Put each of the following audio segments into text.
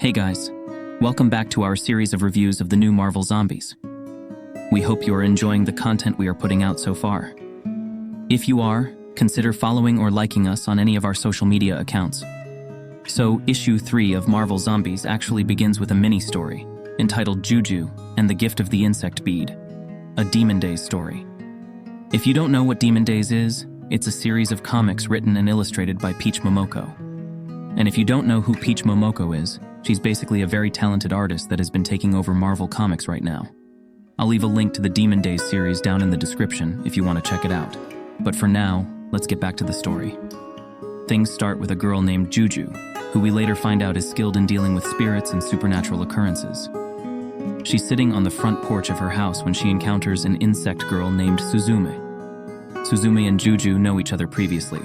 Hey guys, welcome back to our series of reviews of the new Marvel Zombies. We hope you are enjoying the content we are putting out so far. If you are, consider following or liking us on any of our social media accounts. So, issue 3 of Marvel Zombies actually begins with a mini-story entitled Juju and the Gift of the Insect Bead, a Demon Days story. If you don't know what Demon Days is, it's a series of comics written and illustrated by Peach Momoko. And if you don't know who Peach Momoko is, she's basically a very talented artist that has been taking over Marvel Comics right now. I'll leave a link to the Demon Days series down in the description if you want to check it out. But for now, let's get back to the story. Things start with a girl named Juju, who we later find out is skilled in dealing with spirits and supernatural occurrences. She's sitting on the front porch of her house when she encounters an insect girl named Suzume. Suzume and Juju know each other previously,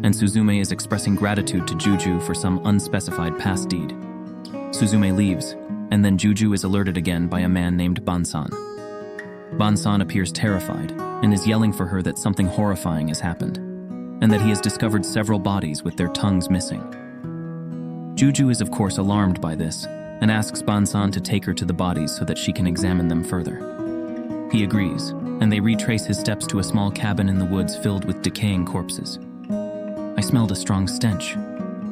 and Suzume is expressing gratitude to Juju for some unspecified past deed. Suzume leaves, and then Juju is alerted again by a man named Bansan. Bansan appears terrified and is yelling for her that something horrifying has happened, and that he has discovered several bodies with their tongues missing. Juju is of course alarmed by this, and asks Bansan to take her to the bodies so that she can examine them further. He agrees, and they retrace his steps to a small cabin in the woods filled with decaying corpses. I smelled a strong stench,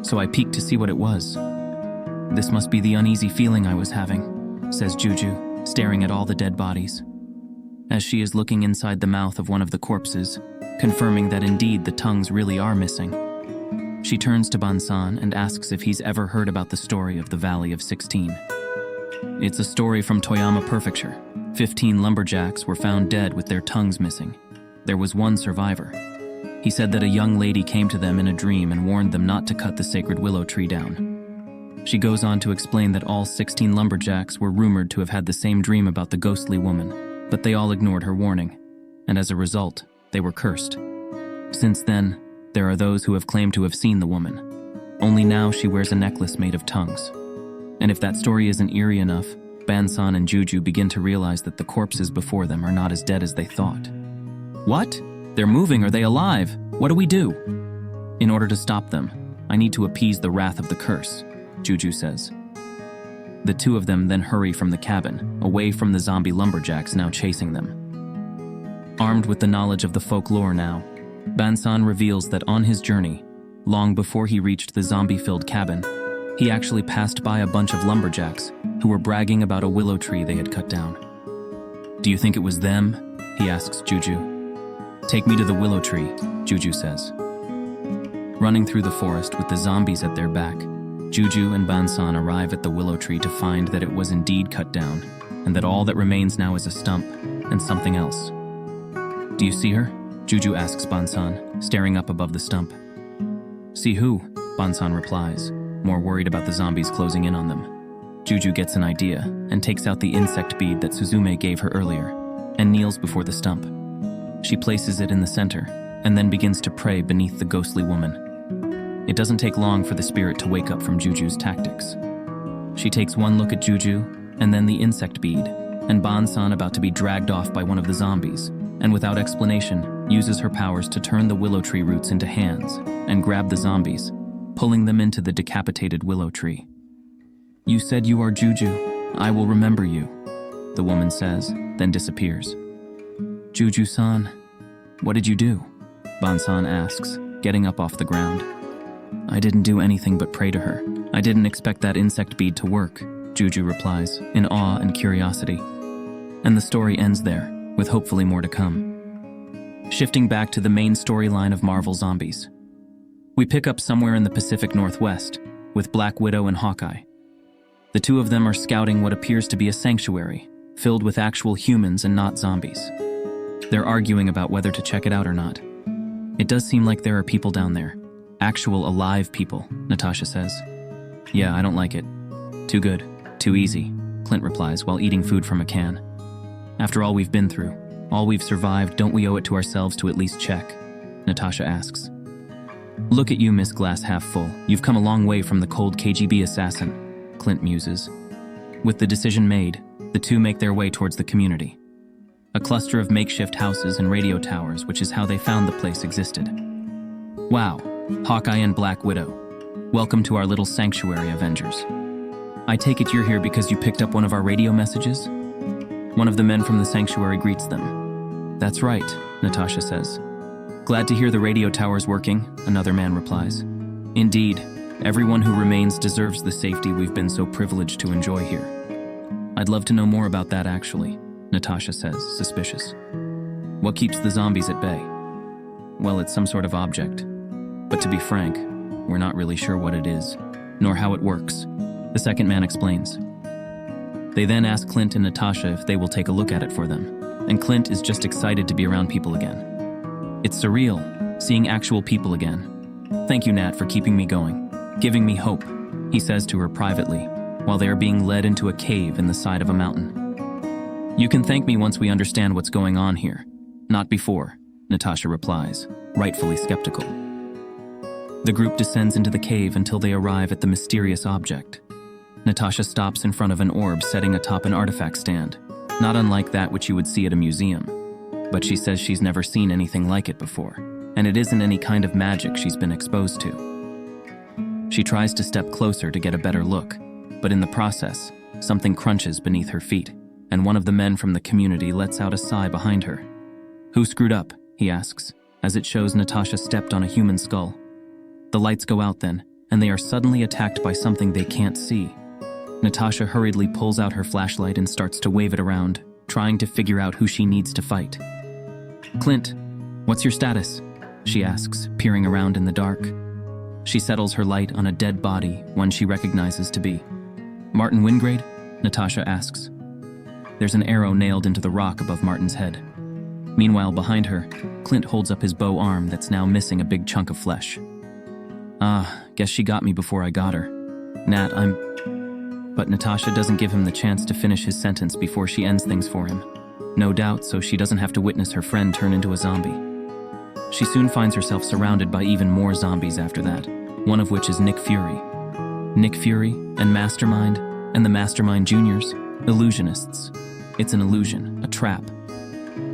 so I peeked to see what it was. "This must be the uneasy feeling I was having," says Juju, staring at all the dead bodies. As she is looking inside the mouth of one of the corpses, confirming that indeed the tongues really are missing, she turns to Bansan and asks if he's ever heard about the story of the Valley of 16. "It's a story from Toyama Prefecture. 15 lumberjacks were found dead with their tongues missing. There was one survivor. He said that a young lady came to them in a dream and warned them not to cut the sacred willow tree down." She goes on to explain that all 16 lumberjacks were rumored to have had the same dream about the ghostly woman, but they all ignored her warning, and as a result, they were cursed. Since then, there are those who have claimed to have seen the woman. Only now she wears a necklace made of tongues. And if that story isn't eerie enough, Bansan and Juju begin to realize that the corpses before them are not as dead as they thought. "What? They're moving, are they alive? What do we do?" "In order to stop them, I need to appease the wrath of the curse," Juju says. The two of them then hurry from the cabin, away from the zombie lumberjacks now chasing them. Armed with the knowledge of the folklore now, Bansan reveals that on his journey, long before he reached the zombie-filled cabin, he actually passed by a bunch of lumberjacks who were bragging about a willow tree they had cut down. "Do you think it was them?" he asks Juju. "Take me to the willow tree," Juju says. Running through the forest with the zombies at their back, Juju and Bansan arrive at the willow tree to find that it was indeed cut down, and that all that remains now is a stump and something else. "Do you see her?" Juju asks Bansan, staring up above the stump. "See who?" Bansan replies, more worried about the zombies closing in on them. Juju gets an idea and takes out the insect bead that Suzume gave her earlier and kneels before the stump. She places it in the center and then begins to pray beneath the ghostly woman. It doesn't take long for the spirit to wake up from Juju's tactics. She takes one look at Juju and then the insect bead, and Bansan about to be dragged off by one of the zombies, and without explanation, uses her powers to turn the willow tree roots into hands and grab the zombies, pulling them into the decapitated willow tree. "You said you are Juju. I will remember you," the woman says, then disappears. "Juju-san, what did you do?" Bansan asks, getting up off the ground. "I didn't do anything but pray to her. I didn't expect that insect bead to work," Juju replies, in awe and curiosity. And the story ends there, with hopefully more to come. Shifting back to the main storyline of Marvel Zombies. We pick up somewhere in the Pacific Northwest, with Black Widow and Hawkeye. The two of them are scouting what appears to be a sanctuary, filled with actual humans and not zombies. They're arguing about whether to check it out or not. "It does seem like there are people down there. Actual alive people," Natasha says. "Yeah, I don't like it. Too good, too easy," Clint replies while eating food from a can. "After all we've been through, all we've survived, don't we owe it to ourselves to at least check?" Natasha asks. "Look at you, Miss Glass Half Full. You've come a long way from the cold KGB assassin," Clint muses. With the decision made, the two make their way towards the community. A cluster of makeshift houses and radio towers, which is how they found the place existed. "Wow, Hawkeye and Black Widow. Welcome to our little sanctuary, Avengers. I take it you're here because you picked up one of our radio messages? One of the men from the sanctuary greets them. That's right, Natasha says. Glad to hear the radio tower's working, another man replies. Indeed, everyone who remains deserves the safety we've been so privileged to enjoy here. I'd love to know more about that actually, Natasha says, suspicious. What keeps the zombies at bay? Well, it's some sort of object. But to be frank, we're not really sure what it is, nor how it works, the second man explains. They then ask Clint and Natasha if they will take a look at it for them, and Clint is just excited to be around people again. It's surreal, seeing actual people again. Thank you, Nat, for keeping me going, giving me hope, he says to her privately, while they are being led into a cave in the side of a mountain. You can thank me once we understand what's going on here. Not before, Natasha replies, rightfully skeptical. The group descends into the cave until they arrive at the mysterious object. Natasha stops in front of an orb setting atop an artifact stand, not unlike that which you would see at a museum. But she says she's never seen anything like it before, and it isn't any kind of magic she's been exposed to. She tries to step closer to get a better look, but in the process, something crunches beneath her feet, and one of the men from the community lets out a sigh behind her. Who screwed up? He asks, as it shows Natasha stepped on a human skull. The lights go out then, and they are suddenly attacked by something they can't see. Natasha hurriedly pulls out her flashlight and starts to wave it around, trying to figure out who she needs to fight. Clint, what's your status? She asks, peering around in the dark. She settles her light on a dead body, one she recognizes to be Martin Wingrade? Natasha asks. There's an arrow nailed into the rock above Martin's head. Meanwhile, behind her, Clint holds up his bow arm that's now missing a big chunk of flesh. Guess she got me before I got her. Nat, But Natasha doesn't give him the chance to finish his sentence before she ends things for him. No doubt, so she doesn't have to witness her friend turn into a zombie. She soon finds herself surrounded by even more zombies after that, one of which is Nick Fury. Nick Fury and Mastermind and the Mastermind Juniors, illusionists. It's an illusion, a trap.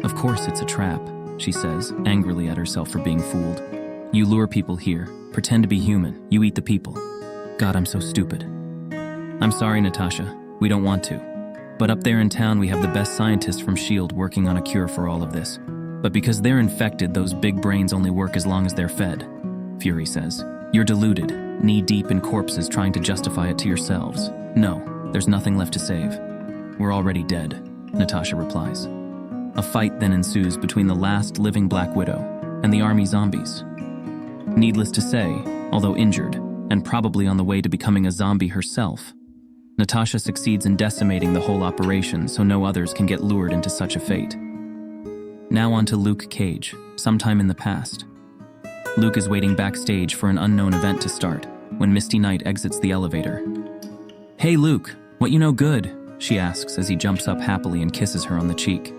Of course it's a trap, she says, angrily at herself for being fooled. You lure people here, pretend to be human, you eat the people. God, I'm so stupid. I'm sorry, Natasha, we don't want to. But up there in town we have the best scientists from S.H.I.E.L.D. working on a cure for all of this. But because they're infected, those big brains only work as long as they're fed, Fury says. You're deluded, knee-deep in corpses trying to justify it to yourselves. No, there's nothing left to save. We're already dead, Natasha replies. A fight then ensues between the last living Black Widow and the army zombies. Needless to say, although injured, and probably on the way to becoming a zombie herself, Natasha succeeds in decimating the whole operation so no others can get lured into such a fate. Now on to Luke Cage, sometime in the past. Luke is waiting backstage for an unknown event to start when Misty Knight exits the elevator. Hey Luke, what you know good? She asks as he jumps up happily and kisses her on the cheek.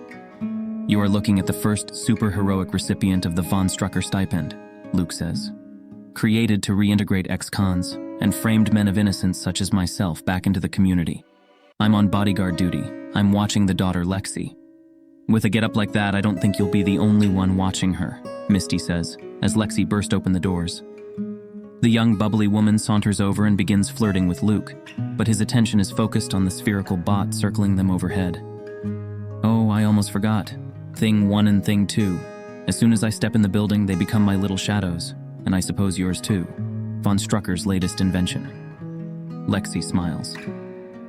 You are looking at the first super-heroic recipient of the Von Strucker stipend, Luke says. Created to reintegrate ex-cons and framed men of innocence such as myself back into the community. I'm on bodyguard duty. I'm watching the daughter Lexi. With a getup like that, I don't think you'll be the only one watching her, Misty says, as Lexi burst open the doors. The young bubbly woman saunters over and begins flirting with Luke, but his attention is focused on the spherical bot circling them overhead. Oh, I almost forgot. Thing 1 and Thing 2. As soon as I step in the building, they become my little shadows, and I suppose yours too. Von Strucker's latest invention. Lexi smiles.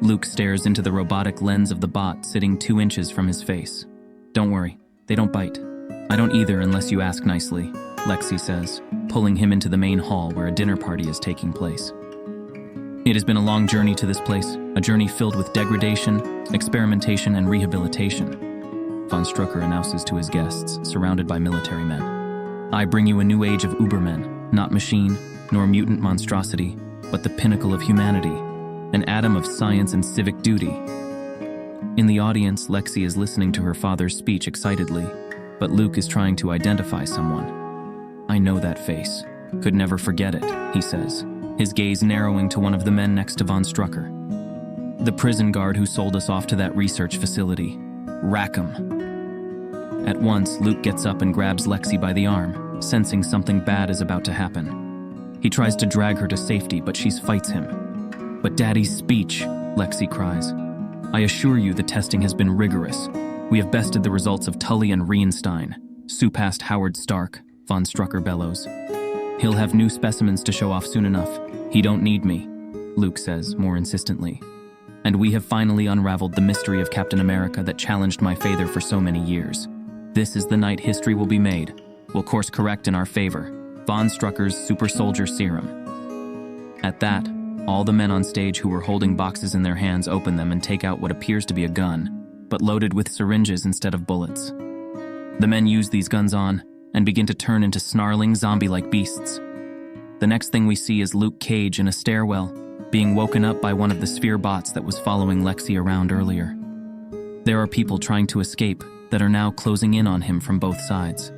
Luke stares into the robotic lens of the bot sitting 2 inches from his face. Don't worry, they don't bite. I don't either unless you ask nicely, Lexi says, pulling him into the main hall where a dinner party is taking place. It has been a long journey to this place, a journey filled with degradation, experimentation, and rehabilitation. Von Strucker announces to his guests, surrounded by military men. I bring you a new age of Ubermen, not machine, nor mutant monstrosity, but the pinnacle of humanity, an atom of science and civic duty. In the audience, Lexi is listening to her father's speech excitedly, but Luke is trying to identify someone. I know that face. Could never forget it, he says, his gaze narrowing to one of the men next to Von Strucker. The prison guard who sold us off to that research facility. Rackham. At once, Luke gets up and grabs Lexi by the arm, sensing something bad is about to happen. He tries to drag her to safety, but she fights him. But Daddy's speech, Lexi cries. I assure you the testing has been rigorous. We have bested the results of Tully and Reinstein. Sue past Howard Stark, von Strucker bellows. He'll have new specimens to show off soon enough. He don't need me, Luke says, more insistently. And we have finally unraveled the mystery of Captain America that challenged my father for so many years. This is the night history will be made. We'll course correct in our favor. Von Strucker's super soldier serum. At that, all the men on stage who were holding boxes in their hands open them and take out what appears to be a gun, but loaded with syringes instead of bullets. The men use these guns on and begin to turn into snarling zombie-like beasts. The next thing we see is Luke Cage in a stairwell, being woken up by one of the sphere bots that was following Lexi around earlier. There are people trying to escape that are now closing in on him from both sides.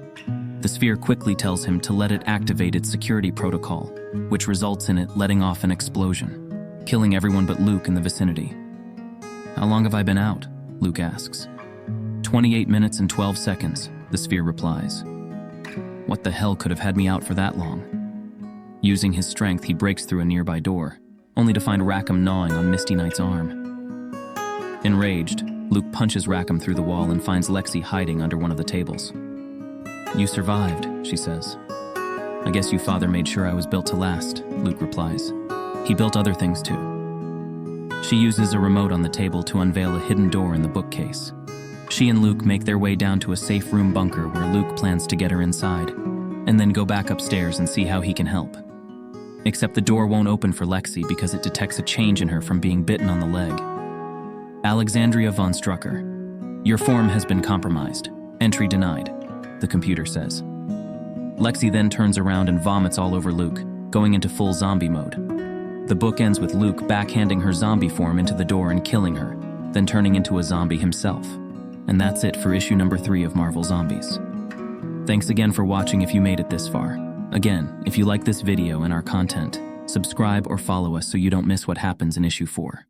The sphere quickly tells him to let it activate its security protocol, which results in it letting off an explosion, killing everyone but Luke in the vicinity. How long have I been out? Luke asks. 28 minutes and 12 seconds, the sphere replies. What the hell could have had me out for that long? Using his strength, he breaks through a nearby door, only to find Rackham gnawing on Misty Knight's arm. Enraged, Luke punches Rackham through the wall and finds Lexi hiding under one of the tables. You survived, she says. I guess your father made sure I was built to last, Luke replies. He built other things too. She uses a remote on the table to unveil a hidden door in the bookcase. She and Luke make their way down to a safe room bunker where Luke plans to get her inside, and then go back upstairs and see how he can help. Except the door won't open for Lexi because it detects a change in her from being bitten on the leg. Alexandria von Strucker, your form has been compromised. Entry denied, the computer says. Lexi then turns around and vomits all over Luke, going into full zombie mode. The book ends with Luke backhanding her zombie form into the door and killing her, then turning into a zombie himself. And that's it for issue number 3 of Marvel Zombies. Thanks again for watching if you made it this far. Again, if you like this video and our content, subscribe or follow us so you don't miss what happens in issue 4.